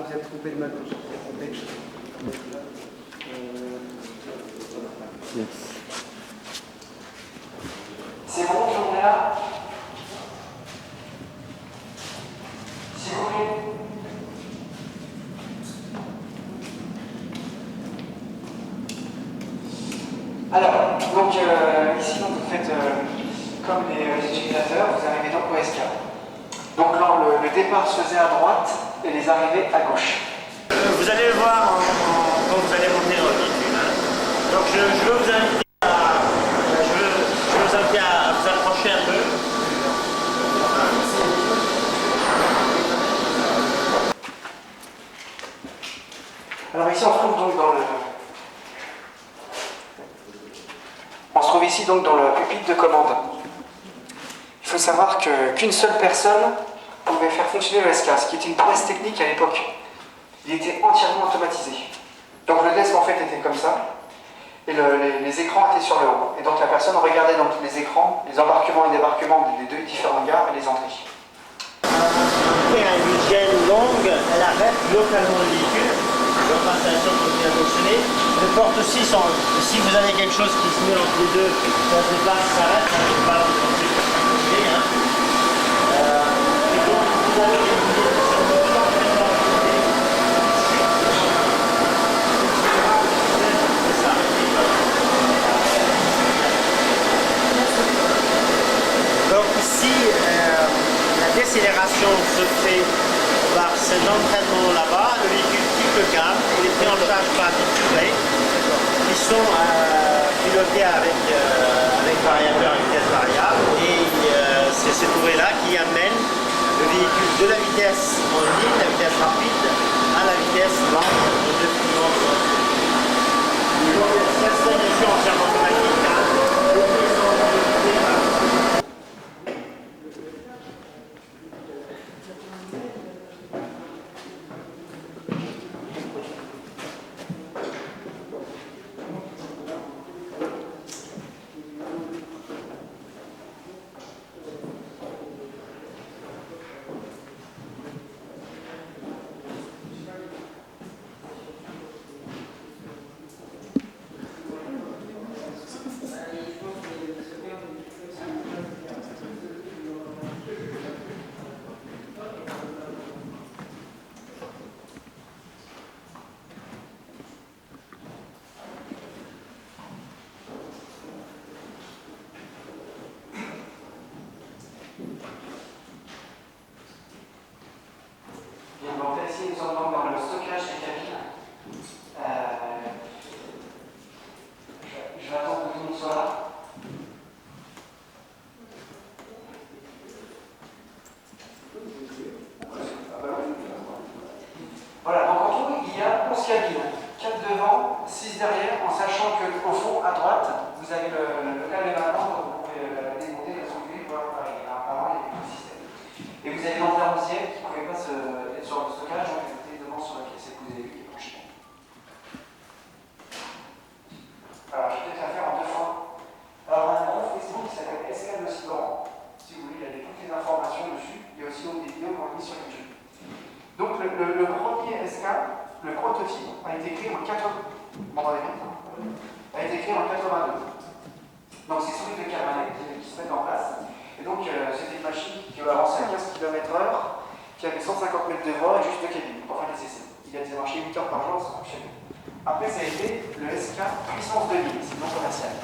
vous êtes trompé de ma gauche. Yes. C'est bon, tout le monde est là? S'il vous plaît. Alors, donc ici donc, vous faites comme les utilisateurs, vous arrivez donc au SK. Donc là, le départ se faisait à droite et les arrivées à gauche. Vous allez le voir quand vous allez monter dans le véhicule. Hein. Donc je veux vous inviter à vous approcher un peu. Alors ici on se trouve donc ici donc dans le pupitre de commande. Il faut savoir qu'une seule personne pouvait faire fonctionner le SK, ce qui était une prouesse technique à l'époque. Il était entièrement automatisé. Donc le desk en fait était comme ça, et les écrans étaient sur le haut. Et donc la personne regardait donc les écrans, les embarquements et débarquements des deux différentes gares et les entrées. Après une hygiène longue, elle arrête localement le véhicule. Le passation continue à fonctionner. Les portes aussi sont. Si vous avez quelque chose qui se met entre les deux, ça se déplace, ça s'arrête, ça ne peut pas fonctionner. Hein. Et donc vous avez des donc ici, la décélération se fait par cet entraînement là-bas. Le véhicule quitte le câble, il est pris en charge par des turets qui sont pilotés avec variateur et vitesse variable. Et c'est ces turets-là qui amènent le véhicule de la vitesse en ligne, la vitesse rapide, à la vitesse lente de défilement. C'est entièrement automatique. Hein. Ici, nous sommes dans le stockage des cabines. Je vais attendre que tout le monde soit là. Voilà, donc en tout, il y a 11 cabines. 4 devant, 6 derrière, en sachant qu'au fond, à droite, vous avez le câble émanant, donc vous pouvez démonter, la soulever, voir pareil, apparemment, il y a du système. Et vous avez l'entrée en 11e qui ne pouvait pas être sur le stockage, donc elle était devant sur la pièce, et vous avez vu qui est penché. Alors, je vais peut-être la faire en 2 fois. Alors, on a un groupe Facebook qui s'appelle Escale le Cyborg. Si vous voulez, il y a toutes les informations dessus. Il y a aussi donc des vidéos qu'on a mis sur YouTube. Donc, le premier SK, le prototype, a été créé en 82. A été créé en 82. Donc, c'est celui de Cabernet qui se met en place. Et donc, c'était une machine qui avançait à 15 km/h, qui avait 150 mètres de voie et juste 2 cabines pour faire des essais. Il a marché 8 heures par jour, ça fonctionnait. Après, ça a été le SK Puissance 2000, c'est le nom commercial.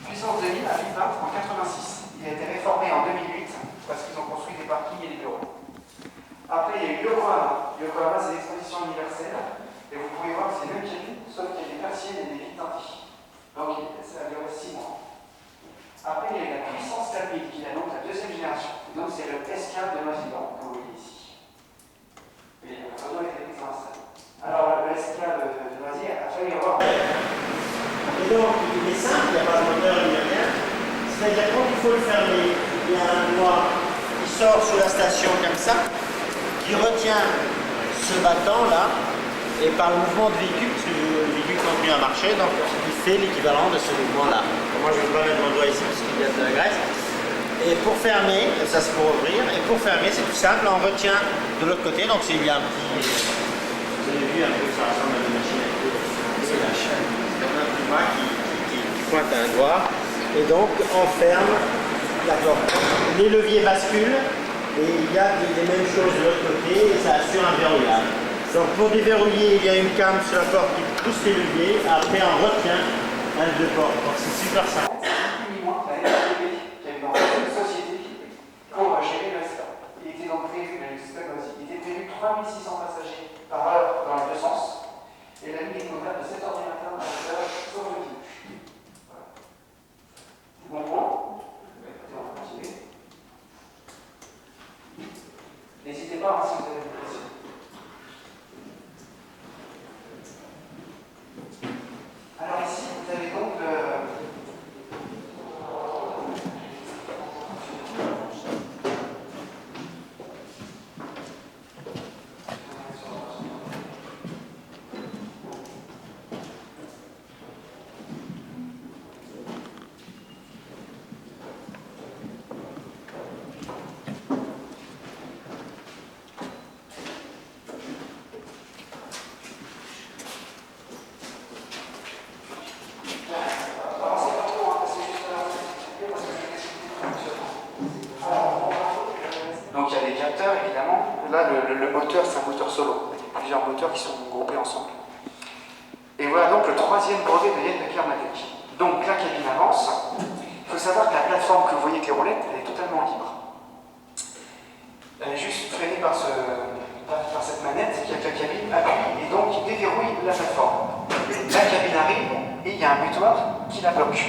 Puissance 2000 à Villepinte en 86. Il a été réformé en 2008 parce qu'ils ont construit des parkings et des bureaux. Après, il y a eu Yokohama. Yokohama, c'est l'exposition universelle. Et vous pouvez voir que c'est le même cabine, sauf qu'il y a des persiennes et des vitres teintées. Donc, ça a duré 6 mois. Après, il y a eu la Puissance 4000, qui est donc la deuxième génération. Donc, c'est le SK de Noisy-le-Grand, que vous voyez ici. Et la photo a été prise dans la salle. Alors, le SK de Noisy, a fallu y avoir. Et donc, il est simple, il n'y a pas de moteur, il n'y a rien. C'est-à-dire, quand il faut le fermer, il y a un doigt qui sort sous la station comme ça, qui retient ce battant-là, et par le mouvement de véhicule, parce que le véhicule continue à marcher, donc il fait l'équivalent de ce mouvement-là. Moi, je ne vais pas mettre mon doigt ici, parce qu'il y a de la graisse. Et pour fermer, ça c'est pour ouvrir, et pour fermer c'est tout simple, on retient de l'autre côté, donc il y a un petit... Vous avez vu un peu, ça ressemble à une machine à coudre, c'est la chaîne. On a un petit bras qui pointe à un doigt, et donc on ferme, d'accord. Les leviers basculent, et il y a les mêmes choses de l'autre côté, et ça assure un verrouillage. Donc pour déverrouiller, il y a une came sur la porte qui pousse les leviers, après on retient un deux portes, donc c'est super simple. Pour gérer le SK. Il était donc prévu, il était prévu 3600 passagers par heure dans les deux sens, et la ligne est ouverte de 7h du matin à 7h, sauf le dimanche. Voilà. Bon point. On va continuer. N'hésitez pas si vous avez des questions. Alors ici, vous avez donc donc il y a des capteurs évidemment. Là le moteur c'est un moteur solo. Il y a plusieurs moteurs qui sont groupés ensemble. Et voilà donc le troisième brevet de Yann de Kermadec. Donc la cabine avance. Il faut savoir que la plateforme que vous voyez avec les roulettes, elle est totalement libre. Elle est juste freinée par cette manette qui a que la cabine appuie et donc qui déverrouille la plateforme. La cabine arrive et il y a un butoir qui la bloque.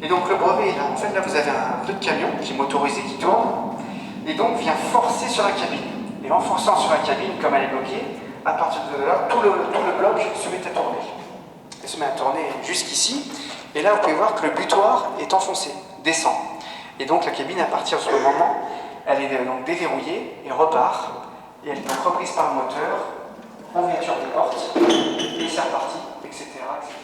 Et donc le brevet est là. En fait là vous avez un pneu de camion qui est motorisé qui tourne et donc vient forcer sur la cabine. Et en forçant sur la cabine, comme elle est bloquée, à partir de là, tout le bloc se met à tourner. Il se met à tourner jusqu'ici. Et là vous pouvez voir que le butoir est enfoncé, descend. Et donc la cabine à partir de ce moment, elle est donc déverrouillée et repart. Et elle est donc reprise par le moteur, ouverture des portes, et c'est reparti, etc. etc.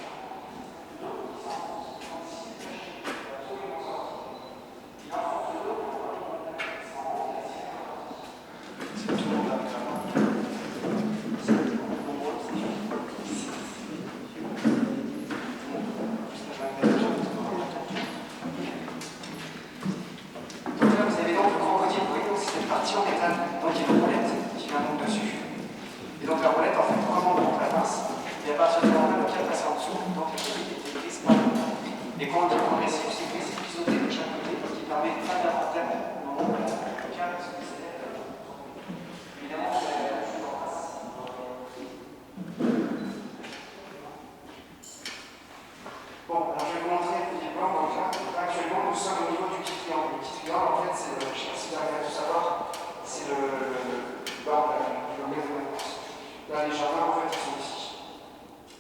En métal, donc il y a une roulette qui vient donc dessus. Et donc la roulette en fait commande donc la pince, et à partir de là, le pied passe en dessous, donc la cabine est prise par le moteur. Et quand on dit progressif, c'est pisoté de chaque côté, qui permet de faire la terme au moment où le câble se décèle. Évidemment, c'est la chose en face. Bon, alors je vais vous montrer un petit plan. Donc là, actuellement, nous sommes au niveau du kit triangle. Le kit triangle, en fait, c'est le, je ne sais pas si vous arrivez à tout savoir, c'est le bar de la course. Là, les jardins, en fait, ils sont ici.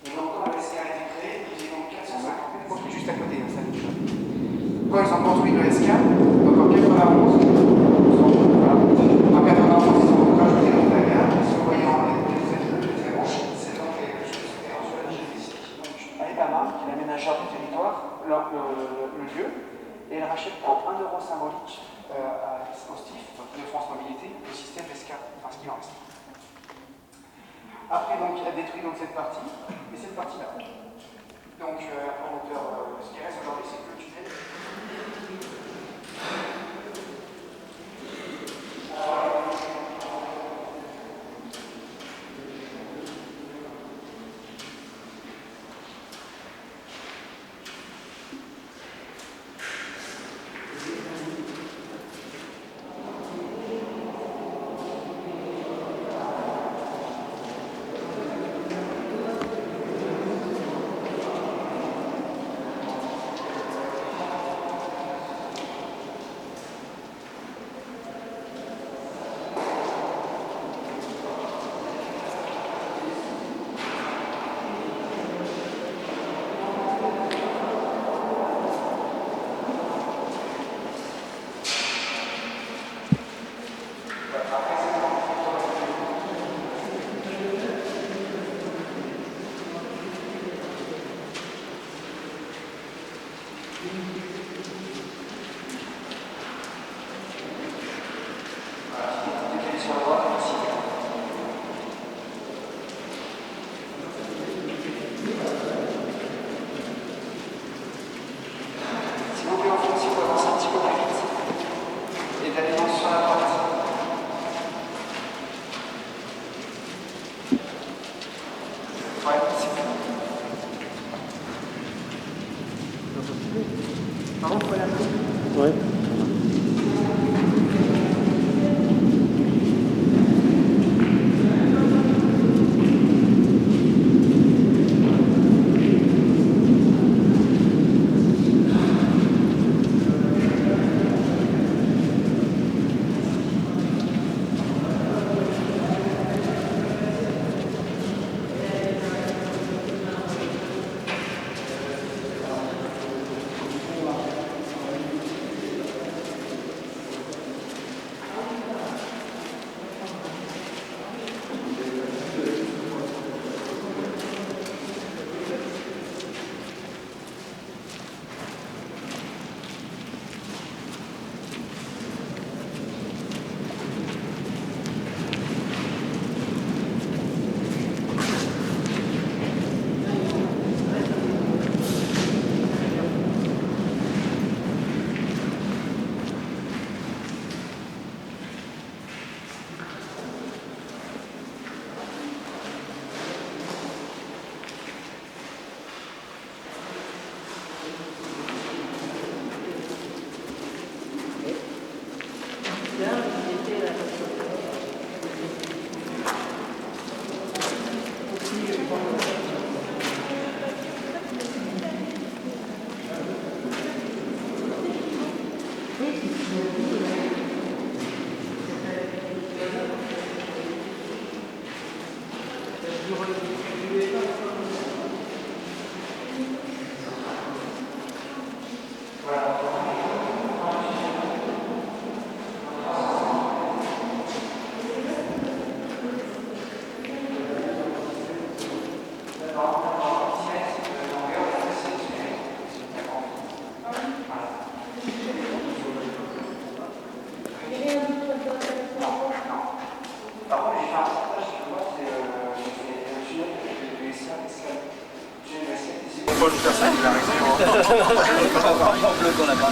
Et donc, quand le SK a été créé, il est donc 450 mètres, juste à côté, ça déjà. Quand ils ont construit le SK, donc en 91, voilà. En 91, ils ont rajouté donc la gare. Si vous voyez en les rouges, c'est donc les choses qui étaient sur la ici. Donc, Aetama, qui est l'aménageur du territoire, le lieu, et elle rachète pour 1 euro symbolique au STIF, donc de France Mobilité, le système SK, enfin ce qu'il en reste. Après, donc, elle détruit donc cette partie, et cette partie-là. Donc, ce qui reste aujourd'hui, c'est que le tunnel.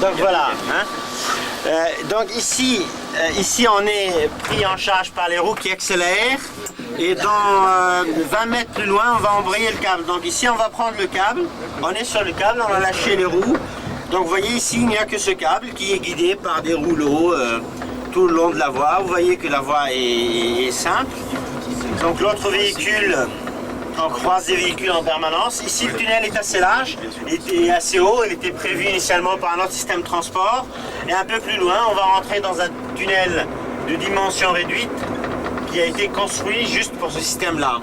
Donc voilà. Hein. Donc ici on est pris en charge par les roues qui accélèrent. Et dans 20 mètres plus loin, on va embrayer le câble. Donc ici on va prendre le câble. On est sur le câble, on a lâché les roues. Donc vous voyez ici, il n'y a que ce câble qui est guidé par des rouleaux tout le long de la voie. Vous voyez que la voie est simple. Donc l'autre véhicule, on croise des véhicules en permanence. Ici le tunnel est assez large, il est assez haut, il était prévu initialement par un autre système de transport. Et un peu plus loin, on va rentrer dans un tunnel de dimension réduite qui a été construit juste pour ce système-là.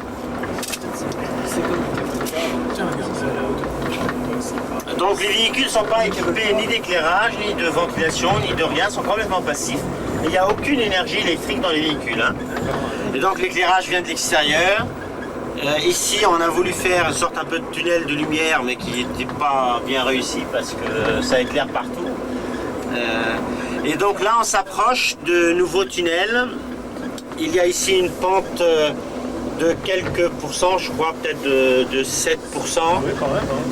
Donc les véhicules ne sont pas équipés ni d'éclairage, ni de ventilation, ni de rien, sont complètement passifs. Il n'y a aucune énergie électrique dans les véhicules. Hein. Et donc l'éclairage vient de l'extérieur. Ici on a voulu faire une sorte un peu de tunnel de lumière, mais qui n'était pas bien réussi parce que ça éclaire partout. Et donc là on s'approche de nouveaux tunnels. Il y a ici une pente de quelques pourcents, je crois peut-être de 7%. Oui, quand même. Hein.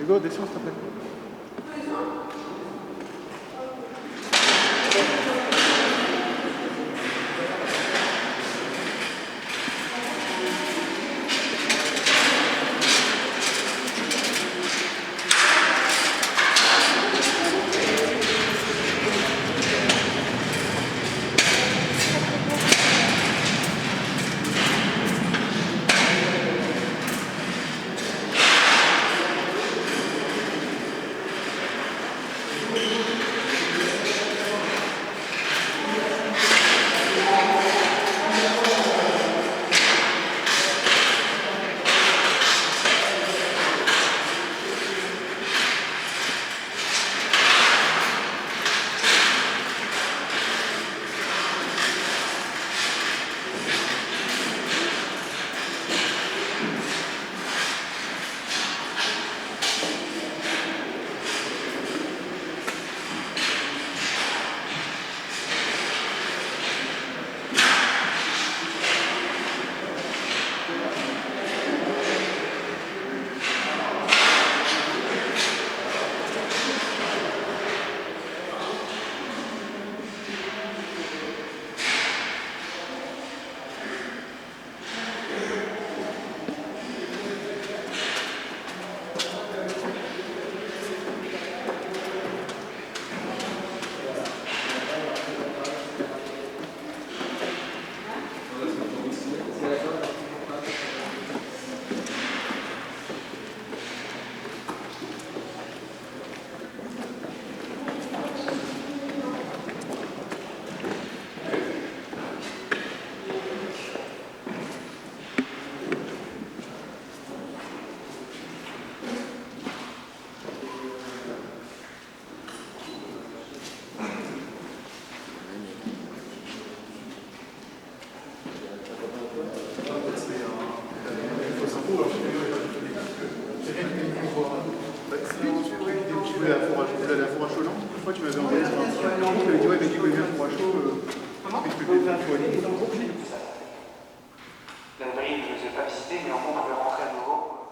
Hugo, descends s'il te plaît. d'aller à Four à Chaud, non? Une fois, tu m'avais envoyé sur un petit groupe, tu m'avais dit, ouais, mais dis, il vient à Four à Chaud. Explique-le, tu vois. La mairie, je ne les ai pas visités, mais en gros, on pouvait rentrer à nouveau.